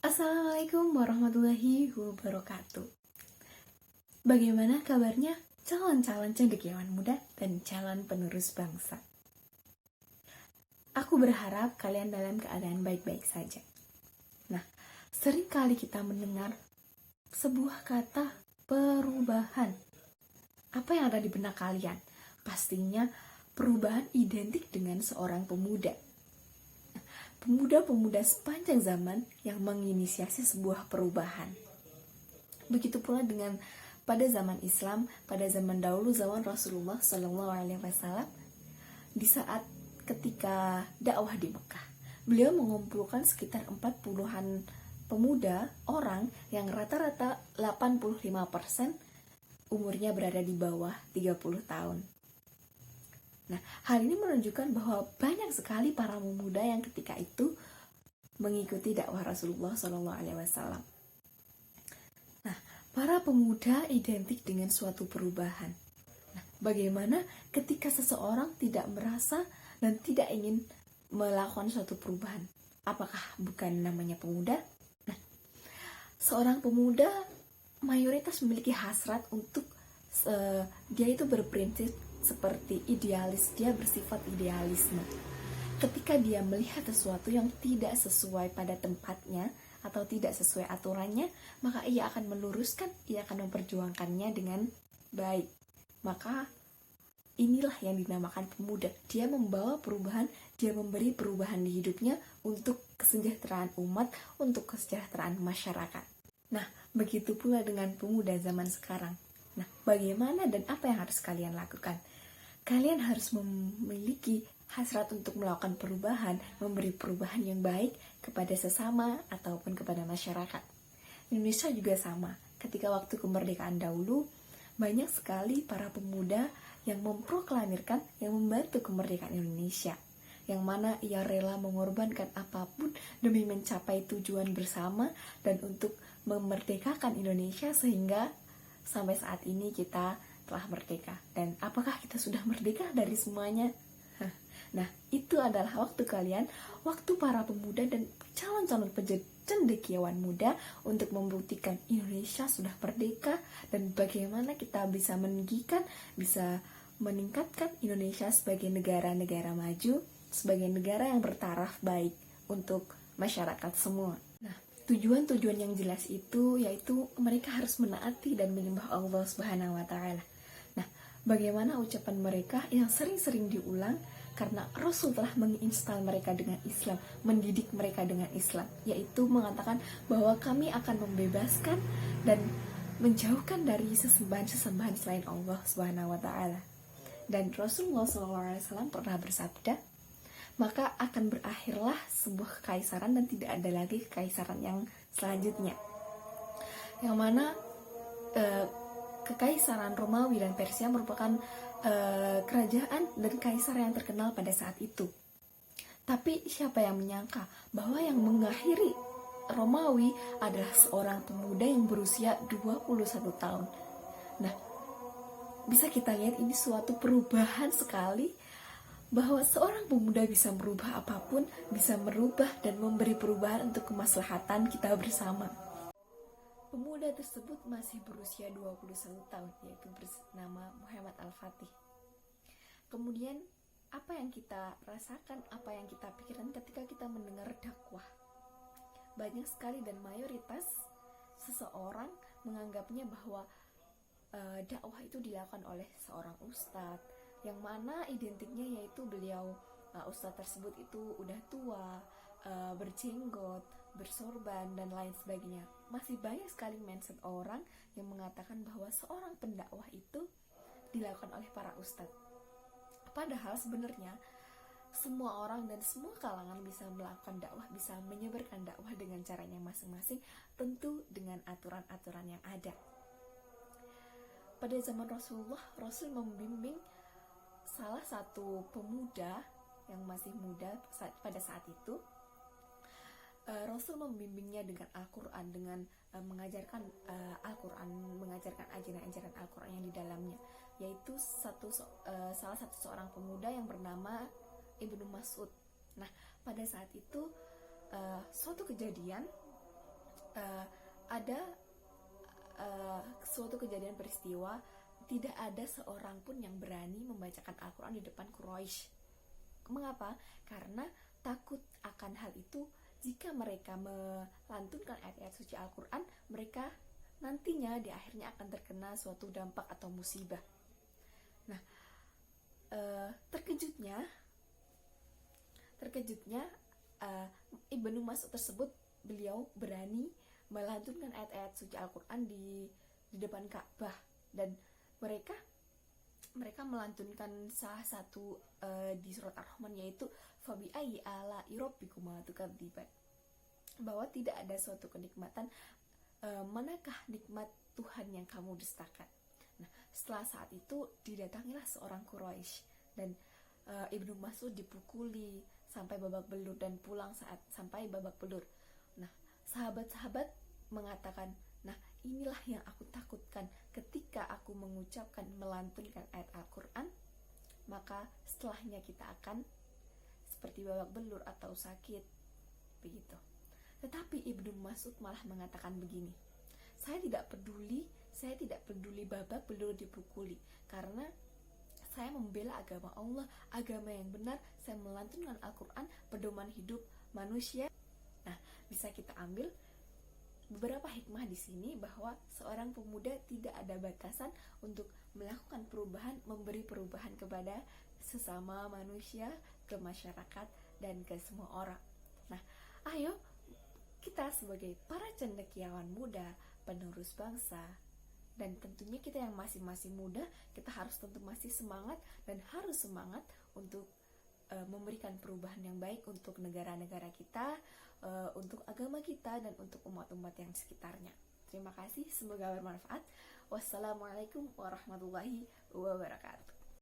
Assalamualaikum warahmatullahi wabarakatuh. Bagaimana kabarnya calon-calon cendekiawan muda dan calon penerus bangsa? Aku berharap kalian dalam keadaan baik-baik saja. Nah, sering kali kita mendengar sebuah kata perubahan. Apa yang ada di benak kalian? Pastinya perubahan identik dengan seorang pemuda. Pemuda-pemuda sepanjang zaman yang menginisiasi sebuah perubahan. Begitu pula dengan pada zaman Islam, pada zaman dahulu, zaman Rasulullah SAW, di saat ketika dakwah di Mekah, beliau mengumpulkan sekitar 40-an pemuda orang yang rata-rata 85% umurnya berada di bawah 30 tahun. Nah, hal ini menunjukkan bahwa banyak sekali para pemuda yang ketika itu mengikuti dakwah Rasulullah SAW. Nah, para pemuda identik dengan suatu perubahan. Nah, bagaimana ketika seseorang tidak merasa dan tidak ingin melakukan suatu perubahan? Apakah bukan namanya pemuda? Nah, seorang pemuda mayoritas memiliki hasrat untuk dia itu berprinsip seperti idealis, dia bersifat idealisme. Ketika dia melihat sesuatu yang tidak sesuai pada tempatnya atau tidak sesuai aturannya, maka ia akan meluruskan, ia akan memperjuangkannya dengan baik. Maka inilah yang dinamakan pemuda. Dia membawa perubahan, dia memberi perubahan di hidupnya untuk kesejahteraan umat, untuk kesejahteraan masyarakat. Nah, begitu pula dengan pemuda zaman sekarang. Nah, bagaimana dan apa yang harus kalian lakukan? Kalian harus memiliki hasrat untuk melakukan perubahan, memberi perubahan yang baik kepada sesama ataupun kepada masyarakat. Indonesia juga sama. Ketika waktu kemerdekaan dahulu, banyak sekali para pemuda yang memproklamirkan, yang membantu kemerdekaan Indonesia, yang mana ia rela mengorbankan apapun demi mencapai tujuan bersama dan untuk memerdekakan Indonesia sehingga sampai saat ini kita telah merdeka. Dan apakah kita sudah merdeka dari semuanya? Nah, itu adalah waktu kalian, waktu para pemuda dan calon-calon cendekiawan muda untuk membuktikan Indonesia sudah merdeka dan bagaimana kita bisa meninggikan, bisa meningkatkan Indonesia sebagai negara-negara maju, sebagai negara yang bertaraf baik untuk masyarakat semua. Nah, tujuan-tujuan yang jelas itu yaitu mereka harus menaati dan menyembah Allah Subhanahu wa taala. Nah, bagaimana ucapan mereka yang sering-sering diulang karena Rasul telah menginstal mereka dengan Islam, mendidik mereka dengan Islam, yaitu mengatakan bahwa kami akan membebaskan dan menjauhkan dari sesembahan-sesembahan selain Allah Subhanahu wa taala. Dan Rasulullah SAW pernah bersabda, maka akan berakhirlah sebuah kekaisaran dan tidak ada lagi kekaisaran yang selanjutnya. Yang mana kekaisaran Romawi dan Persia merupakan kerajaan dan kaisar yang terkenal pada saat itu. Tapi siapa yang menyangka bahwa yang mengakhiri Romawi adalah seorang pemuda yang berusia 21 tahun. Nah, bisa kita lihat ini suatu perubahan sekali, bahwa seorang pemuda bisa merubah apapun, bisa merubah dan memberi perubahan untuk kemaslahatan kita bersama. Pemuda tersebut masih berusia 21 tahun, yaitu bernama Muhammad Al-Fatih. Kemudian, apa yang kita rasakan, apa yang kita pikirkan ketika kita mendengar dakwah? Banyak sekali dan mayoritas seseorang menganggapnya bahwa dakwah itu dilakukan oleh seorang ustadz, yang mana identiknya yaitu beliau, ustadz tersebut itu udah tua, berjenggot, bersorban, dan lain sebagainya. Masih banyak sekali mindset orang yang mengatakan bahwa seorang pendakwah itu dilakukan oleh para ustadz. Padahal sebenarnya semua orang dan semua kalangan bisa melakukan dakwah, bisa menyebarkan dakwah dengan caranya masing-masing, tentu dengan aturan-aturan yang ada. Pada zaman Rasulullah, Rasul membimbing salah satu pemuda yang masih muda pada saat itu. Rasul membimbingnya dengan Al-Quran, dengan mengajarkan Al-Quran, mengajarkan ajaran-ajaran Al-Quran yang di dalamnya, yaitu salah satu seorang pemuda yang bernama Ibnu Mas'ud. Nah, pada saat itu suatu kejadian ada suatu kejadian peristiwa, tidak ada seorang pun yang berani membacakan Al-Quran di depan Quraisy. Mengapa? Karena takut akan hal itu. Jika mereka melantunkan ayat-ayat suci Al-Quran, mereka nantinya di akhirnya akan terkena suatu dampak atau musibah. Nah, terkejutnya Ibnu Mas'ud tersebut, beliau berani melantunkan ayat-ayat suci Al-Quran di depan Ka'bah, dan mereka melantunkan salah satu di surat Ar-Rahman, yaitu fabi ayyi ala'i rabbikuma tukadziban, bahwa tidak ada suatu kenikmatan, manakah nikmat Tuhan yang kamu dustakan. Nah, setelah saat itu didatangilah seorang Quraisy, dan Ibnu Mas'ud dipukuli sampai babak belur dan pulang sampai babak belur. Nah, sahabat-sahabat mengatakan, nah inilah yang aku takutkan ketika aku mengucapkan, melantunkan ayat Al-Quran, maka setelahnya kita akan seperti babak belur atau sakit, begitu. Tetapi Ibnu Mas'ud malah mengatakan begini, saya tidak peduli babak belur dipukuli, karena saya membela agama Allah, agama yang benar. Saya melantunkan Al-Quran, pedoman hidup manusia. Nah, bisa kita ambil beberapa hikmah di sini, bahwa seorang pemuda tidak ada batasan untuk melakukan perubahan, memberi perubahan kepada sesama manusia, ke masyarakat, dan ke semua orang. Nah, ayo kita sebagai para cendekiawan muda, penerus bangsa, dan tentunya kita yang masih muda, kita harus tentu masih semangat dan harus semangat untuk memberikan perubahan yang baik untuk negara-negara kita, untuk agama kita, dan untuk umat-umat yang sekitarnya. Terima kasih, semoga bermanfaat. Wassalamualaikum warahmatullahi wabarakatuh.